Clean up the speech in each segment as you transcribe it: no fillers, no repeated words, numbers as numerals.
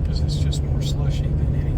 Because it's just more slushy than anything.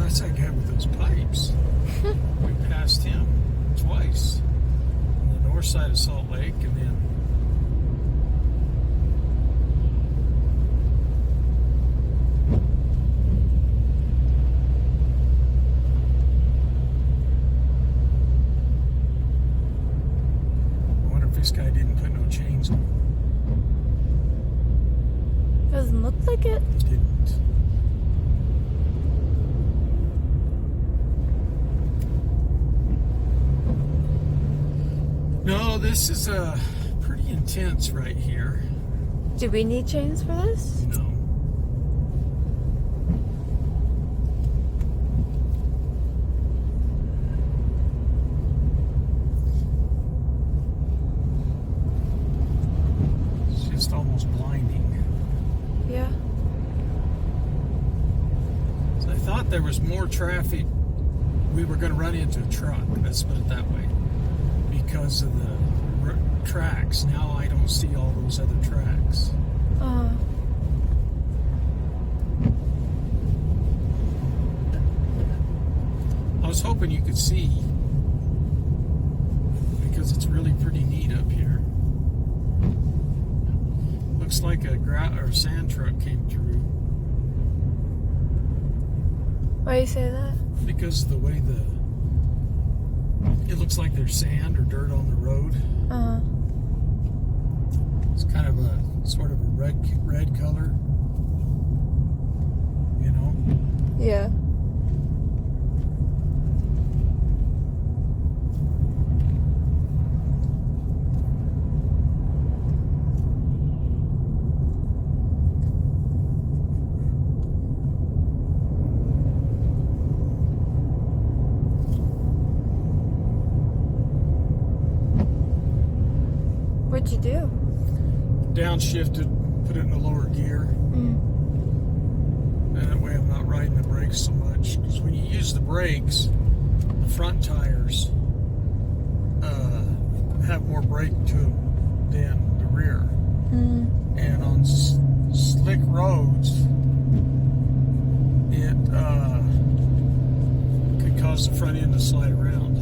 That's that guy with those pipes. We passed him twice on the north side of Salt Lake, and then I wonder if this guy didn't put no chains on. Doesn't look like it. Didn't. No, this is pretty intense right here. Do we need chains for this? No. It's just almost blinding. Yeah. So I thought there was more traffic. We were going to run into a truck. Let's put it that way. Because of the tracks. Now I don't see all those other tracks. I was hoping you could see, because it's really pretty neat up here. Looks like a sand truck came through. Why do you say that? Because of the way it looks like there's sand or dirt on the road. It's kind of a sort of a red color, you know? Yeah. What'd you do? Downshifted, put it in the lower gear. And that way I'm not riding the brakes so much. Because when you use the brakes, the front tires have more brake to them than the rear. And on slick roads, it could cause the front end to slide around.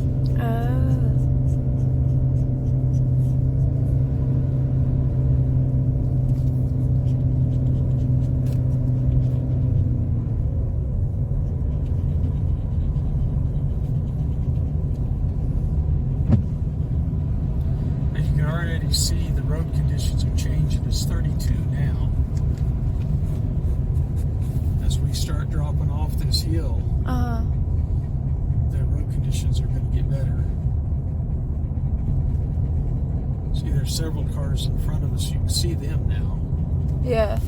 You see the road conditions are changing. It's 32 now. As we start dropping off this hill, the road conditions are going to get better. See, there's several cars in front of us. You can see them now. Yeah.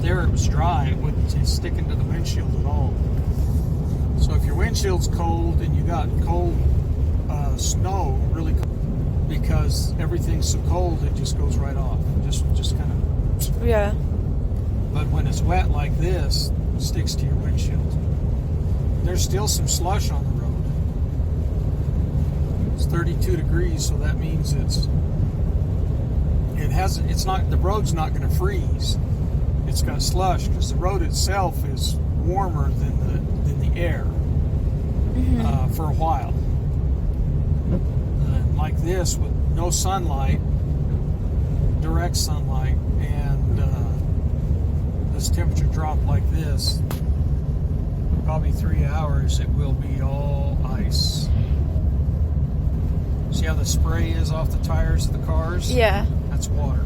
there it was dry. It wouldn't stick into the windshield at all. So if your windshield's cold and you got cold snow, really cold, because everything's so cold, it just goes right off. Just kind of. Yeah. But when it's wet like this, it sticks to your windshield. There's still some slush on the road. It's 32 degrees, so that means the road's not going to freeze. It's got slush because the road itself is warmer than the air for a while. Like this, with no sunlight, direct sunlight, and this temperature drop like this, probably 3 hours, it will be all ice. See how the spray is off the tires of the cars? Yeah. That's water.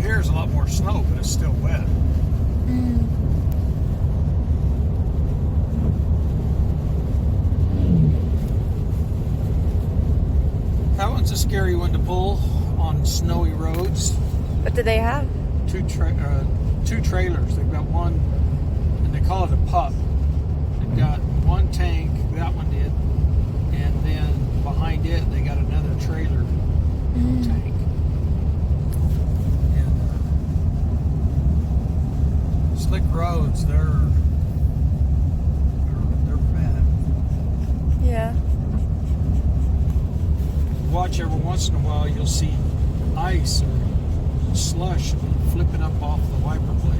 There's a lot more snow, but it's still wet. That one's a scary one to pull on snowy roads. What do they have? Two trailers. They've got one, and they call it a pup. They've got one tank, that one did, and then behind it they got another trailer tank. Slick roads, they're bad. Yeah. Watch every once in a while, you'll see ice or slush flipping up off the wiper blade.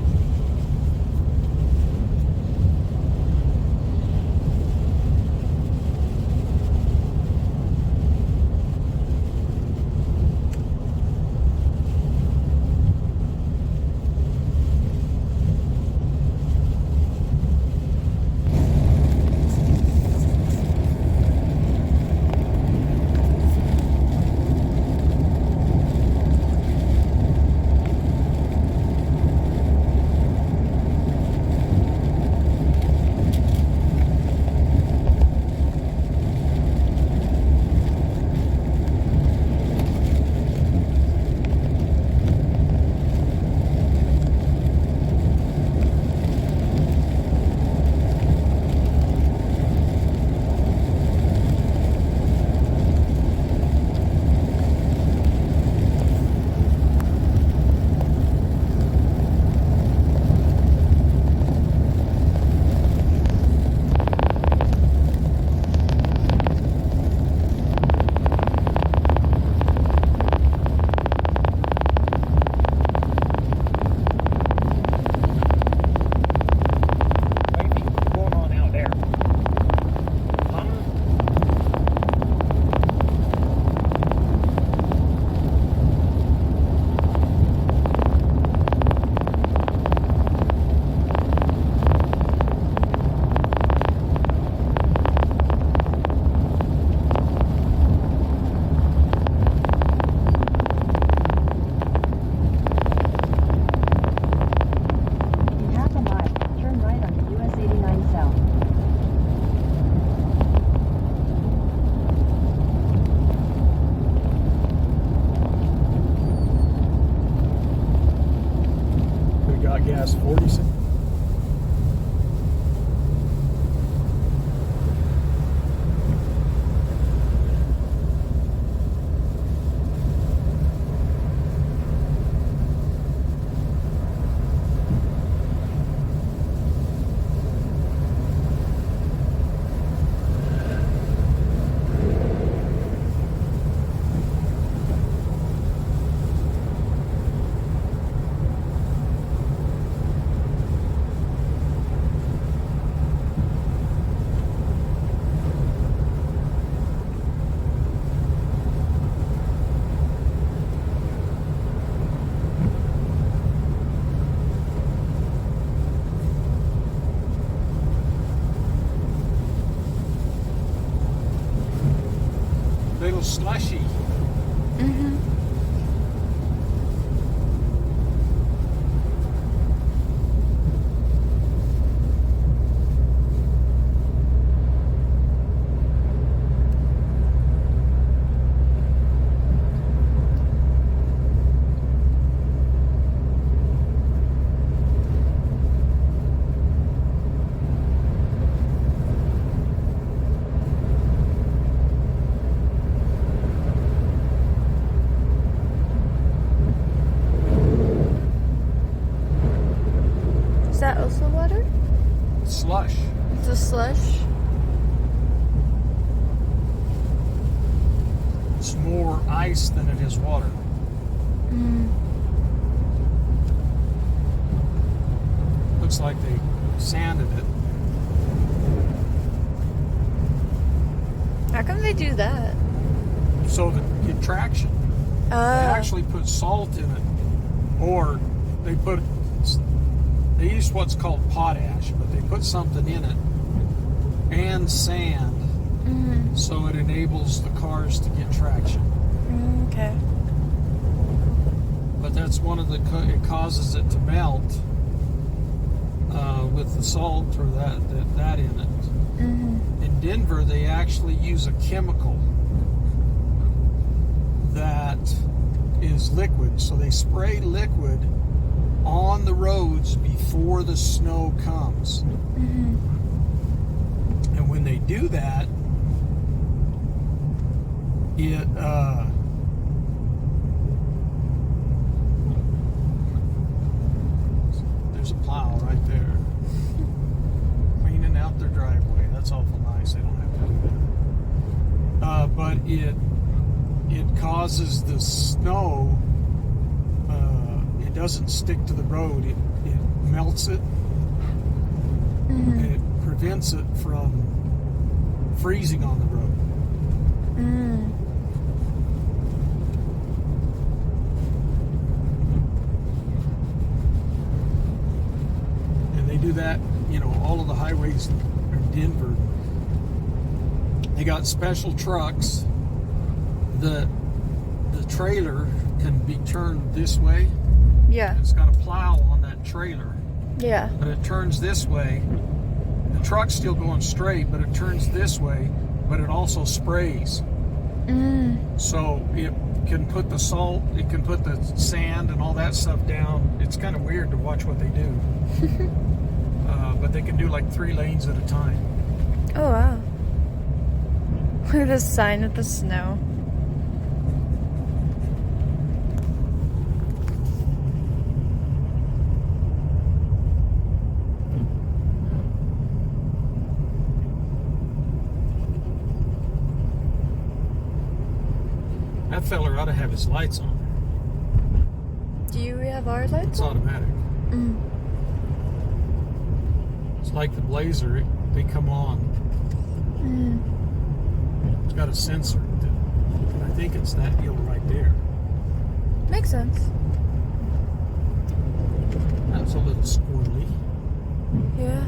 Past 40 something. Little slushy. Mm-hmm. Is that also water? Slush. It's a slush. It's more ice than it is water. Mm. Looks like they sanded it. How come they do that? So to get traction. They actually put salt in it, or they use what's called potash, but they put something in it and sand, Mm-hmm. so it enables the cars to get traction. Okay. But that's one of it causes it to melt with the salt or that in it. Mm-hmm. In Denver, they actually use a chemical that is liquid. So they spray liquid on the roads before the snow comes. Mm-hmm. And when they do that, there's a plow right there. Cleaning out their driveway. That's awful nice. They don't have to do that. But it causes the snow. It doesn't stick to the road. It melts it. Mm-hmm. And it prevents it from freezing on the road. Mm. And they do that, all of the highways in Denver. They got special trucks. The trailer can be turned this way. Yeah. It's got a plow on that trailer, Yeah. but it turns this way. The truck's still going straight, but it turns this way, but it also sprays. Mm. So it can put the salt, it can put the sand and all that stuff down. It's kind of weird to watch what they do. But they can do like 3 lanes at a time. Oh, wow. Look at this sign with the snow. That feller ought to have his lights on. Do you have our lights It's on? automatic. Mm. It's like the Blazer, they come on. Mm. It's got a sensor. I think it's that deal right there. Makes sense. That's a little squirrely. Yeah.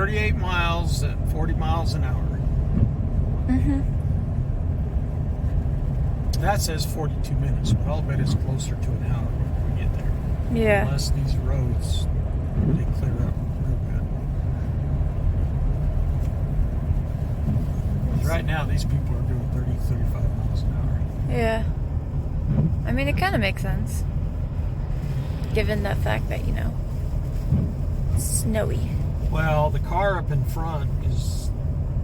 38 miles at 40 miles an hour. Mm-hmm. That says 42 minutes, but I'll bet it's closer to an hour when we get there. Yeah. Unless these roads, they clear up real good. Right now, these people are doing 30, 35 miles an hour. Yeah. I mean, it kind of makes sense. Given the fact that, it's snowy. Well, the car up in front is,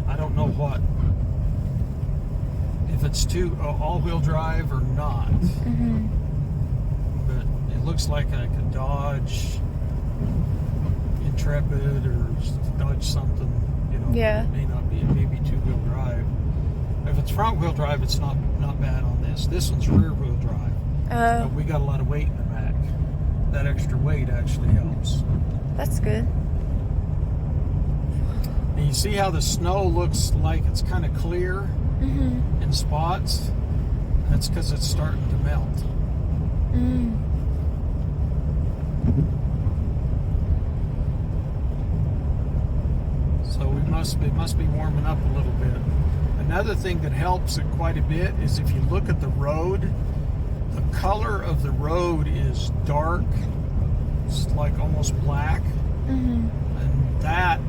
I don't know what, if it's all-wheel drive or not. Mm-hmm. But it looks like a Dodge Intrepid or Dodge something, Yeah. It may not be, it may be two-wheel drive. If it's front-wheel drive, it's not bad on this. This one's rear-wheel drive. Oh, We got a lot of weight in the back. That extra weight actually helps. that's good. And you see how the snow looks like it's kind of clear Mm-hmm. in spots? That's because it's starting to melt. Mm. So it must be warming up a little bit. Another thing that helps it quite a bit is if you look at the road, the color of the road is dark. It's like almost black. Mm-hmm. And that,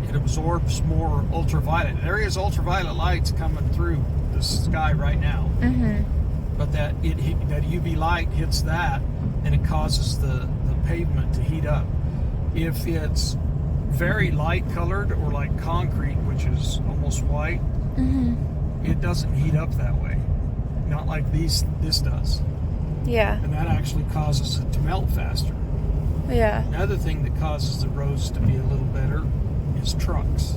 it absorbs more ultraviolet. There is ultraviolet lights coming through the sky right now. Mm-hmm. But that UV light hits that and it causes the pavement to heat up. If it's very light colored or like concrete, which is almost white, Mm-hmm. it doesn't heat up that way. Not like this does. Yeah. And that actually causes it to melt faster. Yeah. Another thing that causes the roads to be a little better is trucks.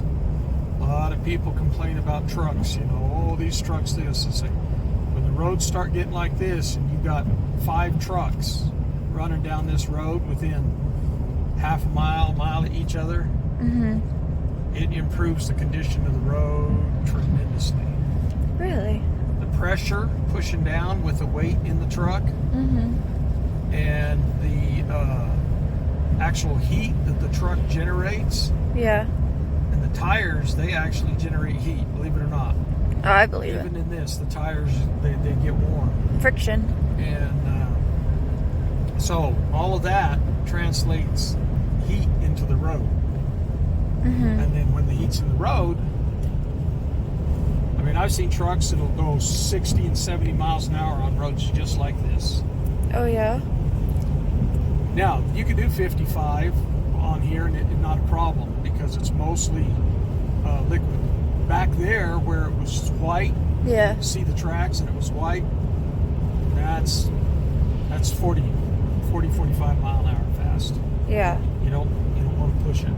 A lot of people complain about trucks, oh, these trucks this. It's like, when the roads start getting like this and you've got 5 trucks running down this road within half a mile of each other, Mm-hmm. it improves the condition of the road tremendously. Really? The pressure pushing down with the weight in the truck Mm-hmm. and the actual heat that the truck generates, Yeah. and the tires, they actually generate heat, believe it or not. Oh, I believe Even it. in this, the tires, they get warm. Friction. And so all of that translates heat into the road. Mm-hmm. And then when the heat's in the road, I mean, I've seen trucks that'll go 60 and 70 miles an hour on roads just like this. Oh, yeah? Now, you can do 55 on here and it's not a problem because it's mostly liquid. Back there where it was white, Yeah. see the tracks and it was white, that's 40, 45 mile an hour fast. Yeah. You don't want to push it.